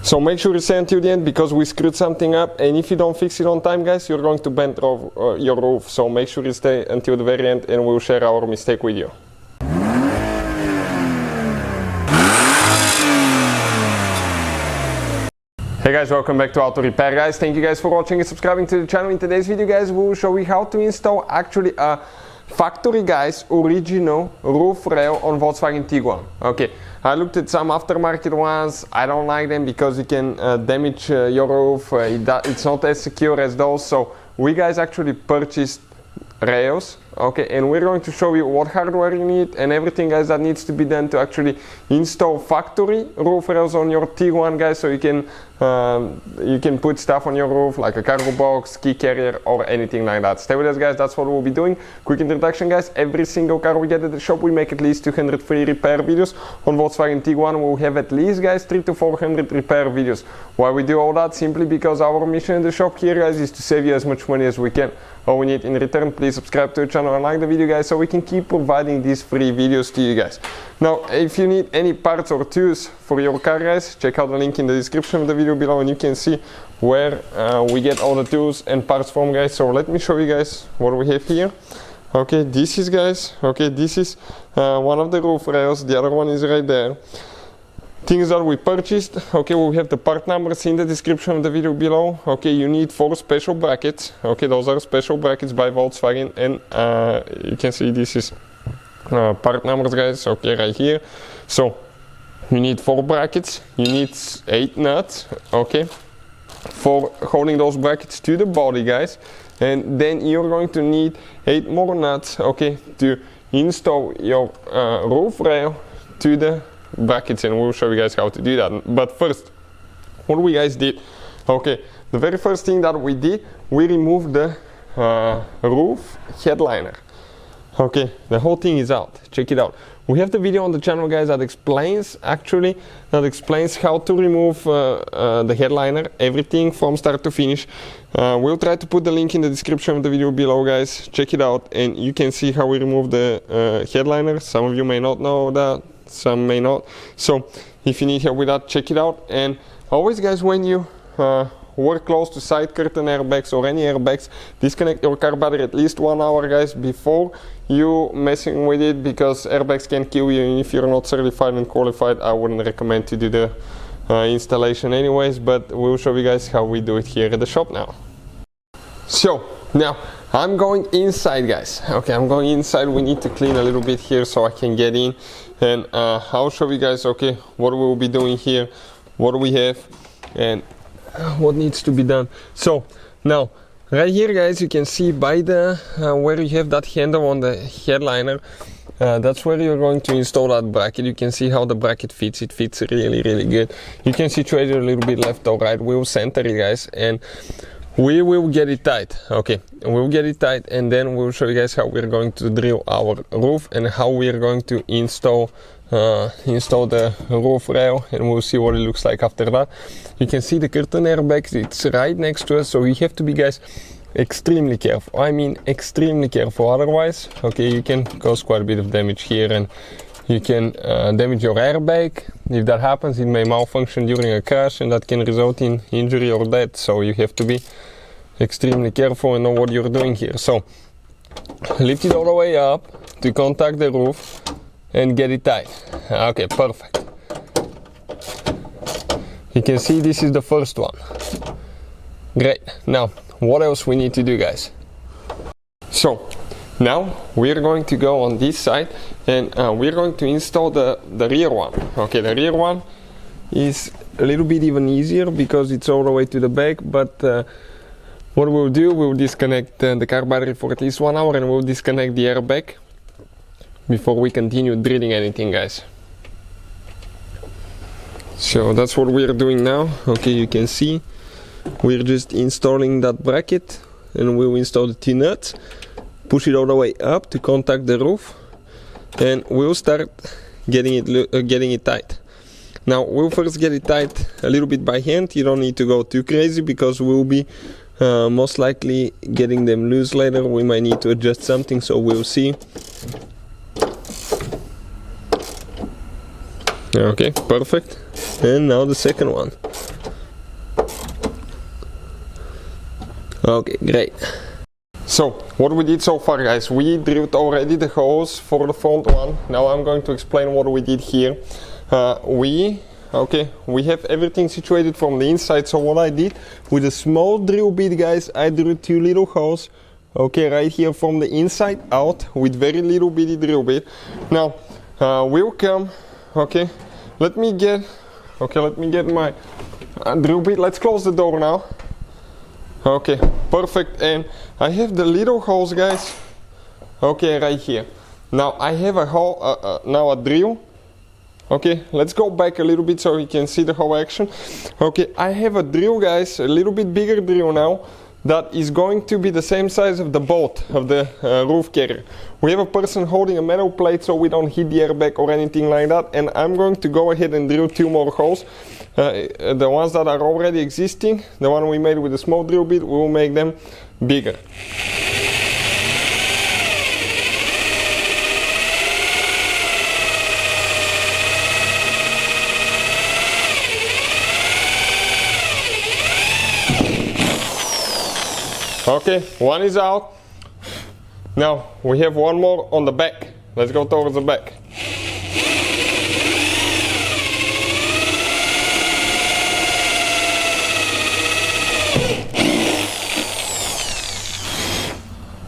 So make sure you stay until the end because we screwed something up, and if you don't fix it on time, guys, you're going to bend your roof. So make sure you stay until the very end and we'll share our mistake with you. Hey guys, welcome back to Auto Repair, guys. Thank you guys for watching and subscribing to the channel. In today's video, guys, we will show you how to install actually a factory, guys, original roof rail on Volkswagen Tiguan. Okay, I looked at some aftermarket ones. I don't like them because you can damage your roof. It's not as secure as those. So we guys actually purchased rails, okay, and we're going to show you what hardware you need and everything, guys, that needs to be done to actually install factory roof rails on your Tiguan, guys, so you can put stuff on your roof like a cargo box, key carrier, or anything like that. Stay with us, guys. That's what we'll be doing. Quick introduction, guys. Every single car we get at the shop, we make at least 200 free repair videos. On Volkswagen Tiguan, we'll have at least, guys, 300 to 400 repair videos. Why we do all that? Simply because our mission in the shop here, guys, is to save you as much money as we can. All we need in return, please subscribe to the channel and like the video, guys, so we can keep providing these free videos to you guys. Now, if you need any parts or tools for your car, guys, check out the link in the description of the video below and you can see where we get all the tools and parts from, guys. So let me show you guys what we have here. Okay, this is, guys, okay, this is one of the roof rails, the other one is right there. Things that we purchased, okay, we have the part numbers in the description of the video below. Okay, you need 4 special brackets. Okay, those are special brackets by Volkswagen, and you can see this is part numbers, guys, okay, right here. So you need 4 brackets, you need 8 nuts, okay, for holding those brackets to the body, guys, and then you're going to need 8 more nuts, okay, to install your roof rail to the brackets, and we'll show you guys how to do that. But first, what we guys did, okay, the very first thing that we did, we removed the roof headliner. Okay, the whole thing is out. Check it out. We have the video on the channel, guys, that explains how to remove the headliner, everything from start to finish. We'll try to put the link in the description of the video below, guys. Check it out and you can see how we remove the headliner. Some of you may not know that, some may not. So if you need help with that, check it out. And always, guys, when you work close to side curtain airbags or any airbags, disconnect your car battery at least 1 hour, guys, before you messing with it, because airbags can kill you, and if you're not certified and qualified, I wouldn't recommend to do the installation anyways. But we'll show you guys how we do it here at the shop now. So now I'm going inside, guys. Okay, I'm going inside. We need to clean a little bit here so I can get in, and I'll show you guys, okay, what we will be doing here, what we have, and what needs to be done. So now right here, guys, you can see by the where you have that handle on the headliner, that's where you're going to install that bracket. You can see how the bracket fits. It fits really good. You can situate it a little bit left or right. We'll center it, guys, and we will get it tight. Okay, we'll get it tight, and then we'll show you guys how we're going to drill our roof and how we're going to install the roof rail, and we'll see what it looks like after that. You can see the curtain airbags, it's right next to us, so you have to be, guys, extremely careful. I mean extremely careful, otherwise, okay, you can cause quite a bit of damage here, and you can damage your airbag. If that happens, it may malfunction during a crash, and that can result in injury or death. So you have to be extremely careful and know what you're doing here. So lift it all the way up to contact the roof and get it tight. Okay, perfect. You can see this is the first one. Great. Now, what else we need to do, guys? So now we're going to go on this side, and we're going to install the rear one. Okay, the rear one is a little bit even easier because it's all the way to the back, but what we'll do, we'll disconnect the car battery for at least 1 hour, and we'll disconnect the airbag before we continue drilling anything, guys. So that's what we're doing now. Okay, you can see we're just installing that bracket, and we'll install the 2 nuts, push it all the way up to contact the roof, and we'll start getting it tight. Now we'll first get it tight a little bit by hand. You don't need to go too crazy because we'll be most likely getting them loose later. We might need to adjust something, so we'll see. Okay, perfect. And now the second one. Okay, great. So, what we did so far, guys, we drilled already the holes for the front one. Now I'm going to explain what we did here. We have everything situated from the inside. So what I did, with a small drill bit, guys, I drilled 2 little holes, okay, right here from the inside out with very little bitty drill bit. Now, we'll come, okay, let me get my drill bit. Let's close the door now. Okay, perfect. And I have the little holes, guys, okay, right here. Now I have a hole, now a drill. Okay, let's go back a little bit so you can see the whole action. Okay, I have a drill, guys, a little bit bigger drill now, that is going to be the same size of the bolt of the roof carrier. We have a person holding a metal plate so we don't hit the airbag or anything like that, and I'm going to go ahead and drill 2 more holes. The ones that are already existing, the one we made with a small drill bit, we will make them bigger. Okay, one is out. Now we have one more on the back. Let's go towards the back.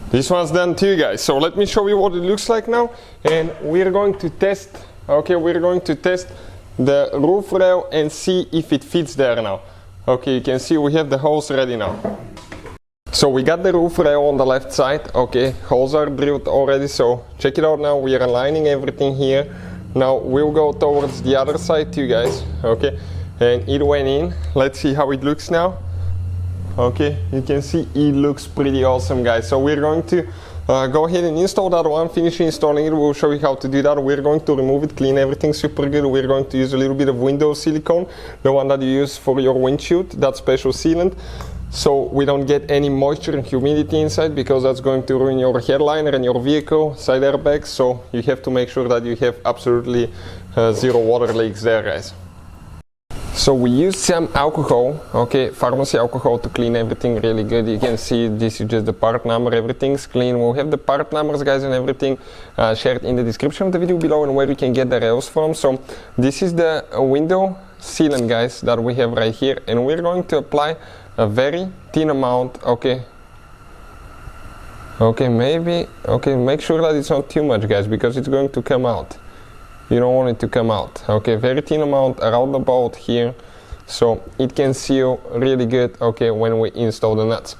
This one's done too, guys. So let me show you what it looks like now, and we're going to test. Okay, we're going to test the roof rail and see if it fits there now. Okay, you can see we have the holes ready now. So we got the roof rail on the left side. Okay, holes are drilled already, so check it out now. We are aligning everything here. Now we'll go towards the other side too, guys. Okay, and it went in. Let's see how it looks now. Okay, you can see it looks pretty awesome, guys. So we're going to go ahead and install that one, finish installing it. We'll show you how to do that. We're going to remove it, clean everything super good. We're going to use a little bit of window silicone, the one that you use for your windshield, that special sealant, so we don't get any moisture and humidity inside, because that's going to ruin your headliner and your vehicle side airbags. So you have to make sure that you have absolutely 0 water leaks there, guys. So we used some alcohol, okay, pharmacy alcohol, to clean everything really good. You can see this is just the part number, everything's clean. We'll have the part numbers, guys, and everything shared in the description of the video below, and where you can get the rails from. So this is the window sealant, guys, that we have right here, and we're going to apply a very thin amount. Okay, make sure that it's not too much, guys, because it's going to come out. You don't want it to come out. Okay, very thin amount around the bolt here, so it can seal really good, okay, when we install the nuts.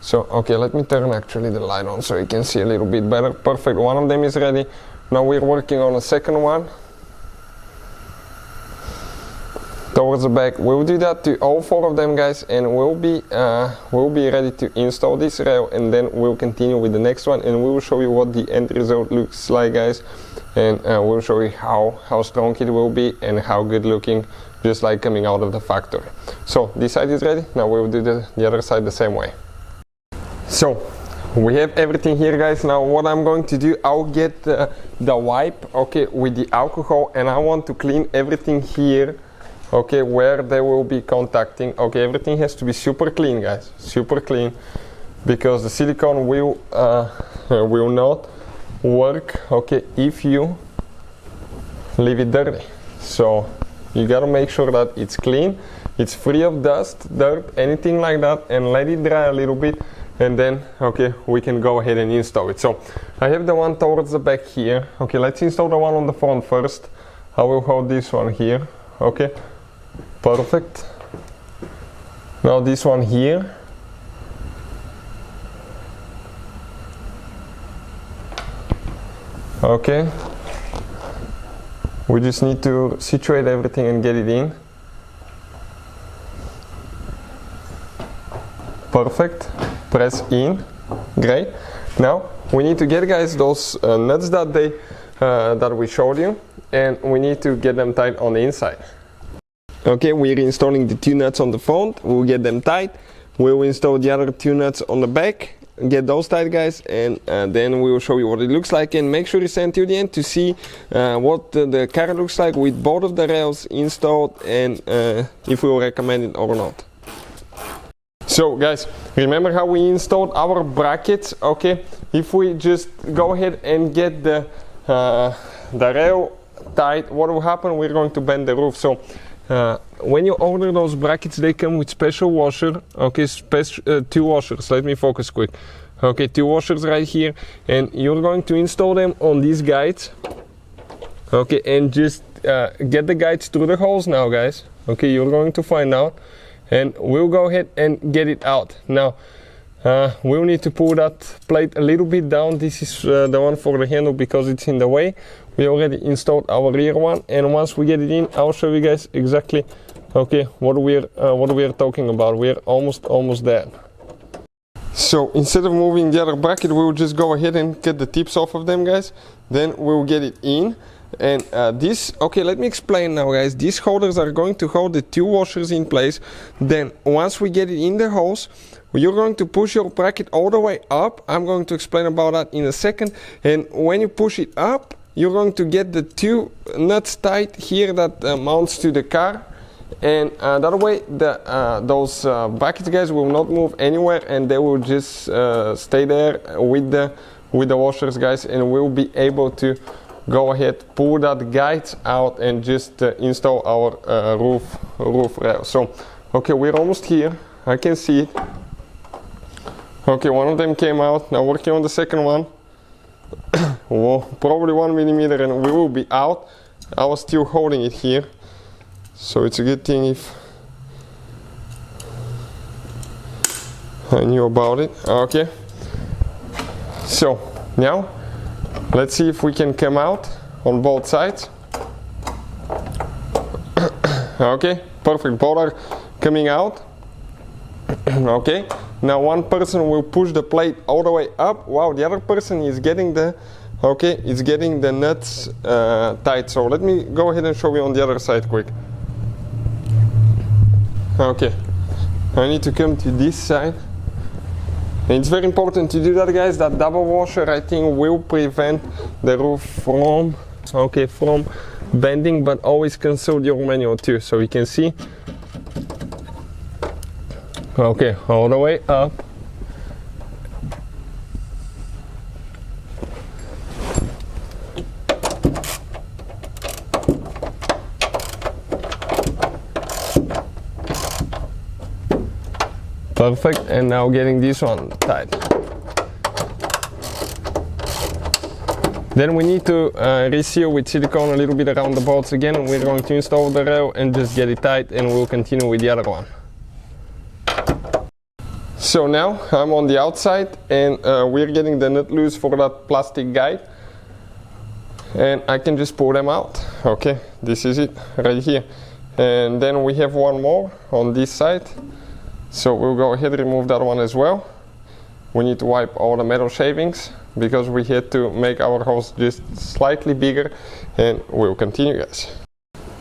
So okay, let me turn actually the light on so you can see a little bit better. Perfect, one of them is ready. Now we're working on a second one towards the back. We'll do that to all 4 of them, guys, and we'll be ready to install this rail, and then we'll continue with the next one, and we will show you what the end result looks like, guys, and we'll show you how strong it will be and how good looking, just like coming out of the factory. So this side is ready. Now we'll do the other side the same way. So we have everything here, guys. Now what I'm going to do, I'll get the wipe, okay, with the alcohol, and I want to clean everything here, okay, where they will be contacting. Okay, everything has to be super clean, guys, super clean, because the silicone will not work, okay, if you leave it dirty. So you gotta make sure that it's clean, it's free of dust, dirt, anything like that, and let it dry a little bit, and then okay, we can go ahead and install it. So I have the one towards the back here. Okay, let's install the one on the front first. I will hold this one here. Okay, perfect. Now this one here. Okay, we just need to situate everything and get it in. Perfect, press in, great. Now we need to get, guys, those nuts that we showed you, and we need to get them tight on the inside. Okay, we're installing the 2 nuts on the front, we'll get them tight. We'll install the other 2 nuts on the back, get those tight, guys, and then we will show you what it looks like. And make sure you stay until the end to see what the car looks like with both of the rails installed, and if we will recommend it or not. So guys, remember how we installed our brackets? Okay, if we just go ahead and get the rail tight, what will happen? We're going to bend the roof. So when you order those brackets, they come with special washer. Okay, two washers. Let me focus quick. Okay, two washers right here, and you're going to install them on these guides. Okay, and just get the guides through the holes now, guys. Okay, you're going to find out, and we'll go ahead and get it out. Now, we'll need to pull that plate a little bit down. This is the one for the handle because it's in the way. We already installed our rear one, and once we get it in, I'll show you guys exactly, okay, what we're talking about. We're almost there. So instead of moving the other bracket, we'll just go ahead and get the tips off of them, guys. Then we'll get it in. And okay, let me explain now, guys. These holders are going to hold the two washers in place. Then once we get it in the holes, you're going to push your bracket all the way up. I'm going to explain about that in a second. And when you push it up, you're going to get the two nuts tight here that mounts to the car. And that way those brackets, guys, will not move anywhere, and they will just stay there with the washers, guys, and we'll be able to go ahead, pull that guides out, and just install our roof rail. So okay, we're almost here. I can see it. Okay, one of them came out. Now working on the second one. Whoa, probably 1 millimeter, and we will be out. I was still holding it here. So it's a good thing if I knew about it. Okay, so now let's see if we can come out on both sides. Okay, perfect, both are coming out. Okay, now one person will push the plate all the way up. Wow, the other person is getting the it's getting the nuts tight. So let me go ahead and show you on the other side quick. Okay, I need to come to this side. And it's very important to do that, guys. That double washer, I think, will prevent the roof from bending, but always consult your manual too, so you can see. Okay, all the way up. Perfect, and now getting this one tight. Then we need to reseal with silicone a little bit around the bolts again, and we're going to install the rail and just get it tight, and we'll continue with the other one. So now I'm on the outside, and we're getting the nut loose for that plastic guide, and I can just pull them out. Okay, this is it right here. And then we have one more on this side. So we'll go ahead and remove that one as well. We need to wipe all the metal shavings because we had to make our hose just slightly bigger, and we'll continue, guys.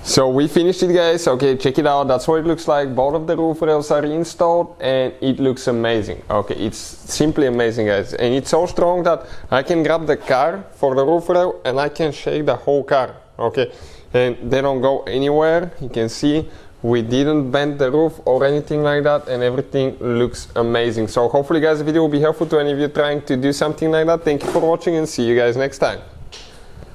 So we finished it, guys. Okay, check it out. That's what it looks like. Both of the roof rails are installed, and it looks amazing. Okay, it's simply amazing, guys. And it's so strong that I can grab the car for the roof rail and I can shake the whole car. Okay, and they don't go anywhere. You can see we didn't bend the roof or anything like that, and everything looks amazing. So hopefully, guys, the video will be helpful to any of you trying to do something like that. Thank you for watching, and see you guys next time.